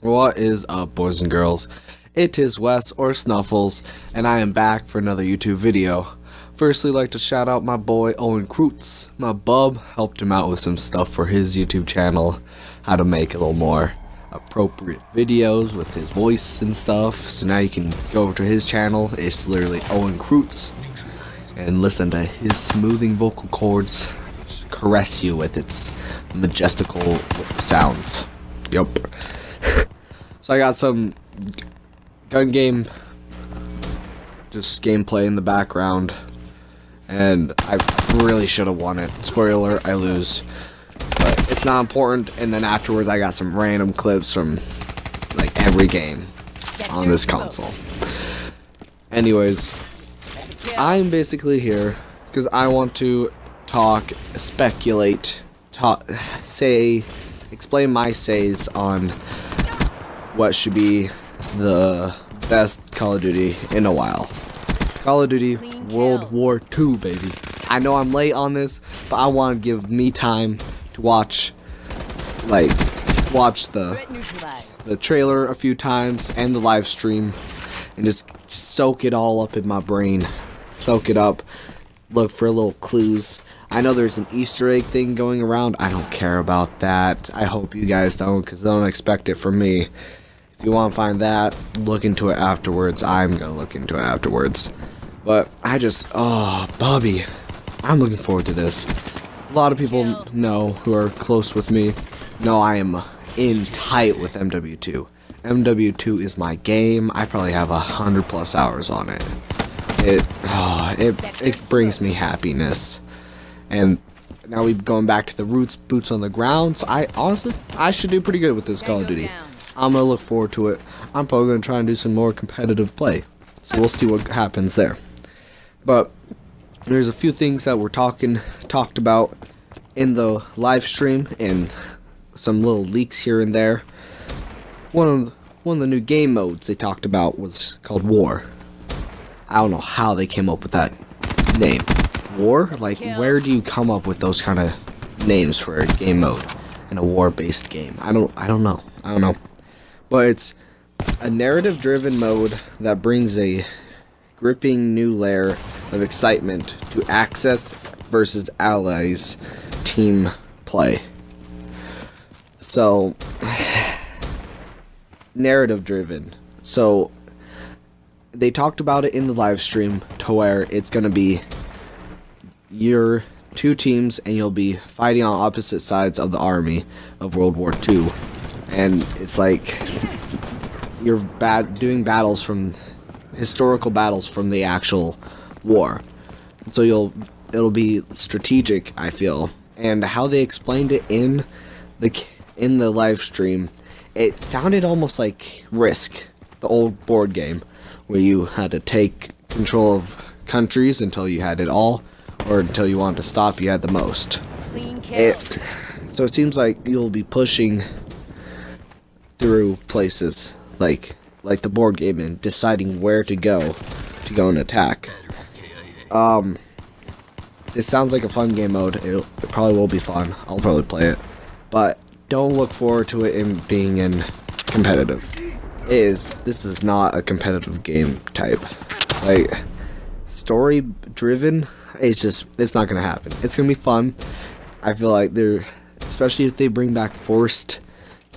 What is up, boys and girls? It is Wes or Snuffles, and I am back for another YouTube video. Firstly, I'd like to shout out my boy Owen Kreutz. My bub helped him out with some stuff for his YouTube channel, how to make a little more appropriate videos with his voice and stuff. So now you can go over to his channel. It's literally Owen Kreutz, and listen to his smoothing vocal cords caress you with its majestical sounds. Yup. So I got some gun game, just gameplay in the background, and I really should have won it. Spoiler, I lose, but it's not important. And then afterwards I got some random clips from like every game on this console. Anyways, I'm basically here because I want to talk, speculate, explain my says on what should be the best Call of Duty in a while. Call of Duty World War II, baby. I know I'm late on this, but I want to give me time to watch the trailer a few times and the live stream and just soak it all up in my brain. Soak it up. Look for little clues. I know there's an Easter egg thing going around. I don't care about that. I hope you guys don't, because don't expect it from me. If you want to find that, look into it afterwards. I'm going to look into it afterwards. But I just, oh, Bobby, I'm looking forward to this. A lot of people know, who are close with me, know I am in tight with MW2. MW2 is my game. I probably have 100+ hours on it. It brings me happiness. And now we're going back to the roots, boots on the ground. So I should do pretty good with this Call of Duty. I'm going to look forward to it. I'm probably going to try and do some more competitive play. So we'll see what happens there. But there's a few things that were talked about in the live stream and some little leaks here and there. One of the new game modes they talked about was called War. I don't know how they came up with that name. War? Like, where do you come up with those kind of names for a game mode in a war-based game? I don't know. But it's a narrative-driven mode that brings a gripping new layer of excitement to Axis versus Allies team play. So, narrative-driven. So, they talked about it in the live stream to where it's going to be your two teams and you'll be fighting on opposite sides of the army of World War II. And it's like you're doing battles from historical battles from the actual war. So it'll be strategic, I feel. And how they explained it in the live stream, it sounded almost like Risk, the old board game, where you had to take control of countries until you had it all, or until you wanted to stop, you had the most. So it seems like you'll be pushing through places like the board game and deciding where to go and attack. This sounds like a fun game mode. It probably will be fun. I'll probably play it, but don't look forward to it in being in competitive. This is not a competitive game type. Like, story driven, it's not gonna happen. It's gonna be fun. I feel like especially if they bring back forced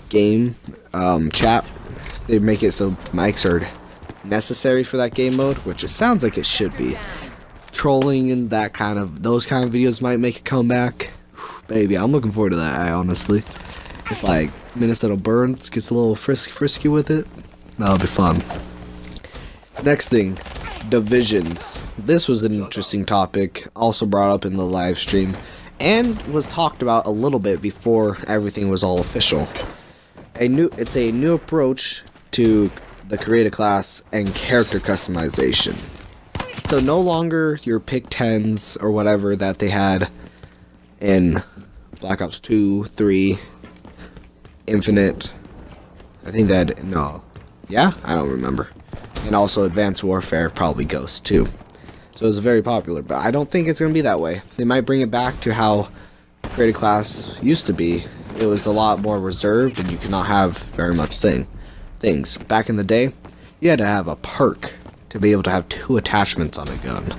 game chat, they make it so mics are necessary for that game mode, which it sounds like it should be. Trolling and those kind of videos might make a comeback. Whew, baby, I'm looking forward to that. Honestly, if like Minnesota Burns gets a little frisky with it, that'll be fun. Next thing, divisions. This was an interesting topic, also brought up in the live stream, and was talked about a little bit before everything was all official. It's a new approach to the create a class and character customization. So no longer your pick 10s or whatever that they had in Black Ops 2, 3, Infinite. I think that, no. Yeah? I don't remember. And also Advanced Warfare, probably Ghost too. So it's very popular, but I don't think it's going to be that way. They might bring it back to how create a class used to be. It was a lot more reserved and you could not have very much thing. things. Back in the day, you had to have a perk to be able to have 2 attachments on a gun.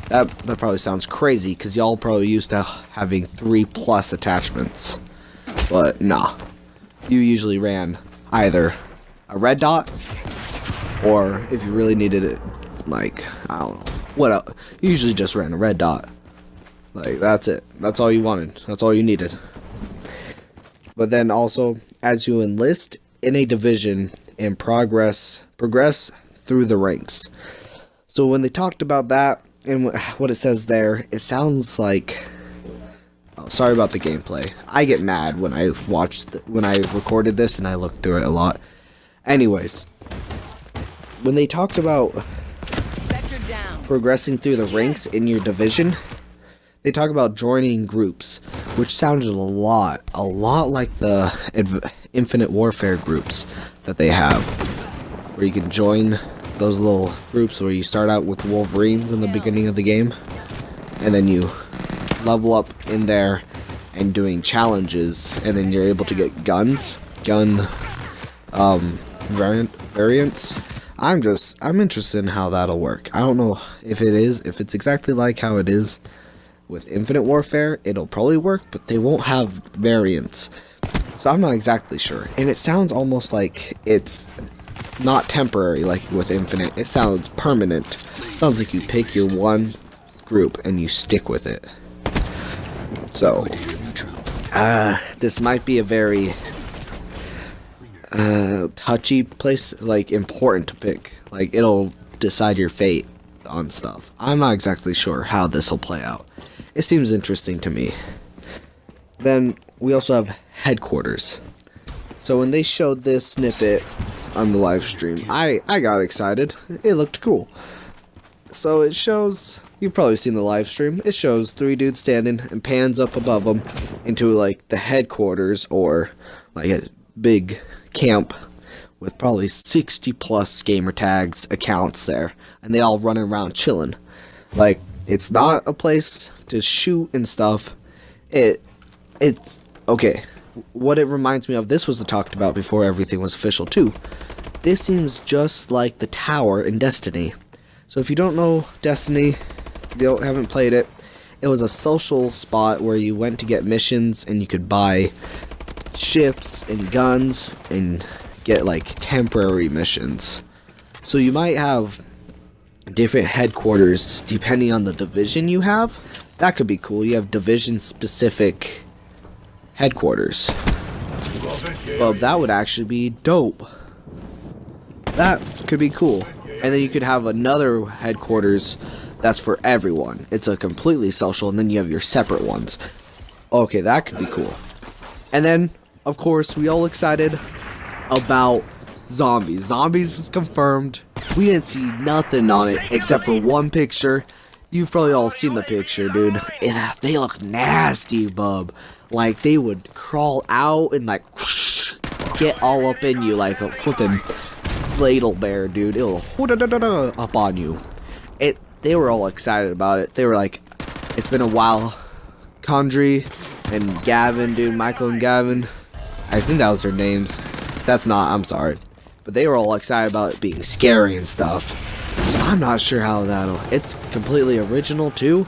That probably sounds crazy, because y'all probably used to having 3+ attachments. But nah, you usually ran either a red dot, or if you really needed it, like, I don't know, what else? You usually just ran a red dot. Like, that's it. That's all you wanted. That's all you needed. But then also, as you enlist in a division and progress through the ranks. So when they talked about that, and what it says there, it sounds like... Oh, sorry about the gameplay. I get mad when I when I recorded this and I looked through it a lot. Anyways, when they talked about progressing through the ranks in your division, they talk about joining groups, which sounded a lot like the Infinite Warfare groups that they have, where you can join those little groups where you start out with Wolverines in the beginning of the game, and then you level up in there and doing challenges, and then you're able to get gun variants. I'm interested in how that'll work. I don't know if it's exactly like how it is with Infinite Warfare. It'll probably work, but they won't have variants, so I'm not exactly sure. And it sounds almost like it's not temporary like with Infinite. It sounds permanent. It sounds like you pick your one group and you stick with it. So this might be a very touchy place, like important to pick. Like, it'll decide your fate on stuff. I'm not exactly sure how this will play out. It seems interesting to me. Then we also have headquarters. So when they showed this snippet on the live stream, I got excited. It looked cool. So it shows, you've probably seen the live stream, it shows 3 dudes standing and pans up above them into like the headquarters, or like a big camp with probably 60+ gamer tags accounts there, and they all running around chilling. Like, it's not a place to shoot and stuff. It's okay. What it reminds me of, this was talked about before everything was official too. This seems just like the tower in Destiny. So if you don't know Destiny, haven't played it, it was a social spot where you went to get missions and you could buy ships and guns and get like temporary missions. So you might have different headquarters depending on the division you have. That could be cool. You have division specific headquarters. Well, that would actually be dope. That could be cool. And then you could have another headquarters that's for everyone. It's a completely social, and then you have your separate ones. Okay, that could be cool. And then, of course, we all excited about zombies. Zombies is confirmed. We didn't see nothing on it except for one picture. You've probably all seen the picture, dude. They look nasty, bub. Like, they would crawl out and like get all up in you like a flippin' ladle bear, dude. It'll up on you. They were all excited about it. They were like, it's been a while. Condry and Gavin, dude, Michael and Gavin, I think that was their names. That's not, I'm sorry. But they were all excited about it being scary and stuff. So I'm not sure how it's completely original too.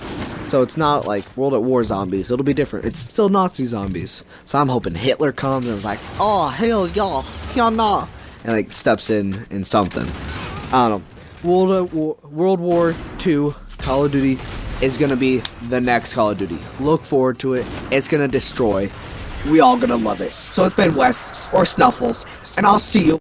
So it's not like World at War zombies. It'll be different. It's still Nazi zombies. So I'm hoping Hitler comes and is like, oh, hell y'all, y'all nah. And like steps in something. I don't know. World War II Call of Duty is gonna be the next Call of Duty. Look forward to it. It's gonna destroy. We all gonna love it. So it's been Wes or Snuffles, and I'll see you